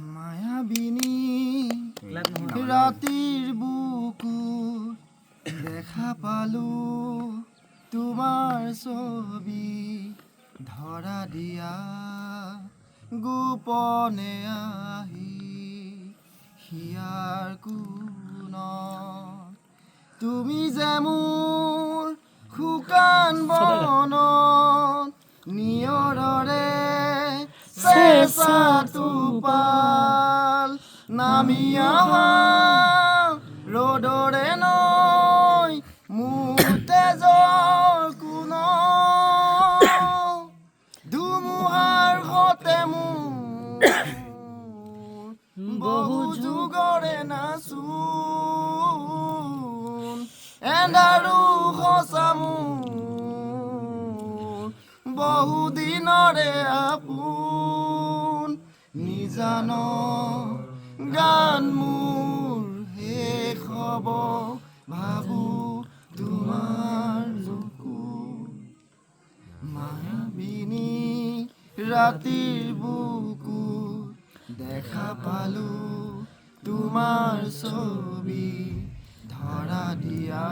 মায়াবিনী ৰাতিৰ বুকুত দেখা পালো তোমাৰ ছবি ধৰা দিয়া গোপনে আহি হিয়াৰ কোণত তুমি যে মোৰ শুকান বনত নিয়ৰৰে চেঁচা টোপাল নামি অহা ৰ'দৰে নৈ মোৰ তেজৰ কোণত ধুমুহাৰ সতে মোৰ বহু যুগৰে নাচোন এন্ধাৰো সঁচা মোৰ বহু দিনৰে আপোন নিজান গান মোৰ শেষ হ'ব ভাবো তোমাৰ চকুত মায়াবিনী ৰাতিৰ বুকুত দেখা পালো তোমাৰ ছবি ধৰা দিয়া